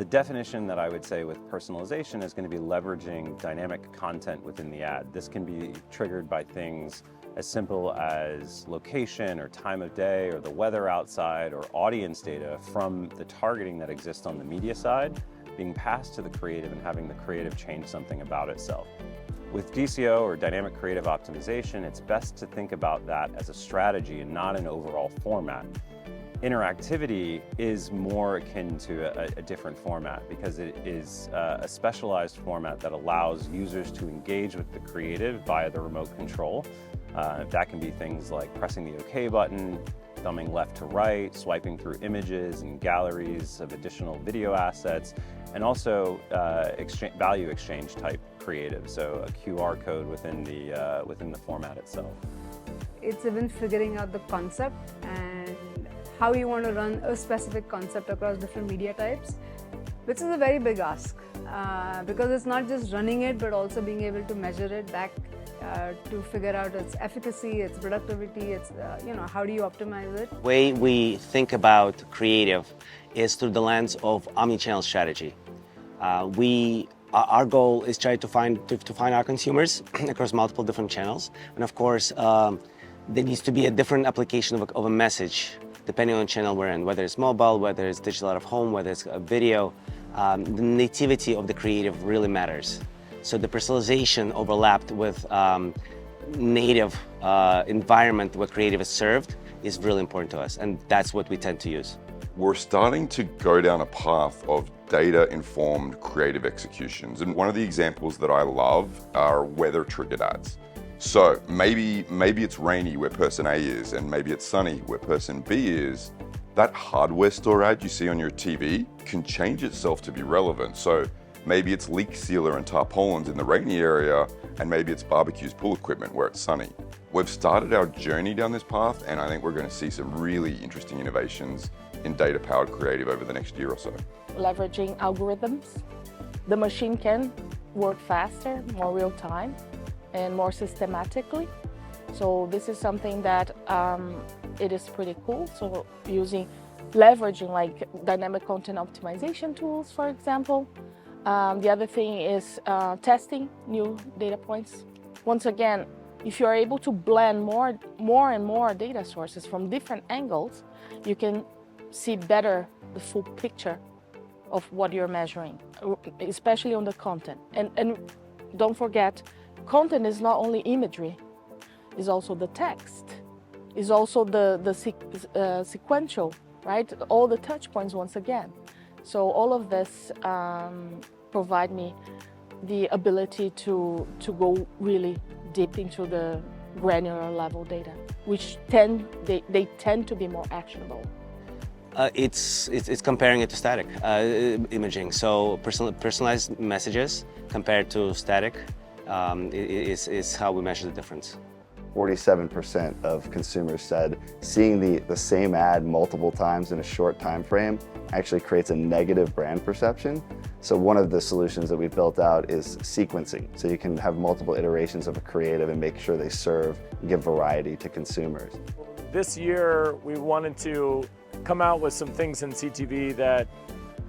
definition that I would say with personalization is going to be leveraging dynamic content within the ad. This can be triggered by things as simple as location or time of day or the weather outside or audience data from the targeting that exists on the media side being passed to the creative and having the creative change something about itself. With DCO or dynamic creative optimization, it's best to think about that as a strategy and not an overall format. Interactivity is more akin to a different format because it is a specialized format that allows users to engage with the creative via the remote control. That can be things like pressing the OK button, thumbing left to right, swiping through images and galleries of additional video assets, and also value exchange type creative, so a QR code within the format itself. It's even figuring out the concept and how you want to run a specific concept across different media types, which is a very big ask because it's not just running it but also being able to measure it back to figure out its efficacy, its productivity, its how do you optimize it. The way we think about creative is through the lens of omnichannel strategy. Our goal is try to find our consumers across multiple different channels, and of course there needs to be a different application of a message depending on the channel we're in, whether it's mobile, whether it's digital out of home, whether it's a video. The nativity of the creative really matters. So the personalization overlapped with native environment where creative is served is really important to us, and that's what we tend to use. We're starting to go down a path of data-informed creative executions, and one of the examples that I love are weather-triggered ads. So maybe it's rainy where person A is, and maybe it's sunny where person B is. That hardware store ad you see on your TV can change itself to be relevant. So maybe it's leak sealer and tarpaulins in the rainy area, and maybe it's barbecues pool equipment where it's sunny. We've started our journey down this path, and I think we're going to see some really interesting innovations in data-powered creative over the next year or so. Leveraging algorithms, the machine can work faster, more real time, and more systematically. So this is something that it is pretty cool. So leveraging like dynamic content optimization tools, for example. The other thing is testing new data points. Once again, if you're able to blend more and more data sources from different angles, you can see better the full picture of what you're measuring, especially on the content. And don't forget, content is not only imagery, it's also the text, it's also the sequential, right? All the touch points once again. So all of this provide me the ability to go really deep into the granular level data, which they tend to be more actionable. It's comparing it to static imaging. So personalized messages compared to static is how we measure the difference. 47% of consumers said seeing the same ad multiple times in a short time frame actually creates a negative brand perception. So one of the solutions that we've built out is sequencing. So you can have multiple iterations of a creative and make sure they serve and give variety to consumers. This year we wanted to come out with some things in CTV that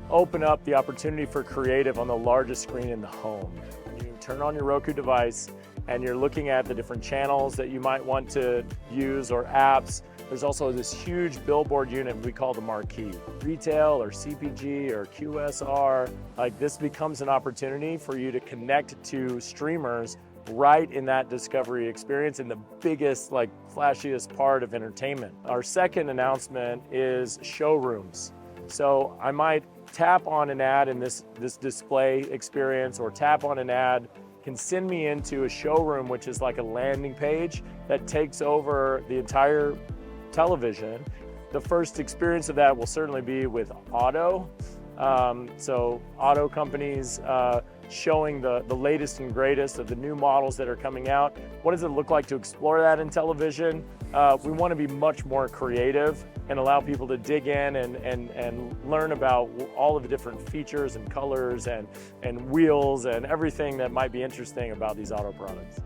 open up the opportunity for creative on the largest screen in the home. You turn on your Roku device and you're looking at the different channels that you might want to use or apps. There's also this huge billboard unit we call the marquee. Retail or CPG or QSR, like this becomes an opportunity for you to connect to streamers right in that discovery experience in the biggest, like flashiest part of entertainment. Our second announcement is showrooms. So I might tap on an ad in this display experience, or tap on an ad can send me into a showroom, which is like a landing page that takes over the entire television. The first experience of that will certainly be with auto. So auto companies showing the latest and greatest of the new models that are coming out. What does it look like to explore that in television? We want to be much more creative and allow people to dig in and learn about all of the different features and colors and wheels and everything that might be interesting about these auto products.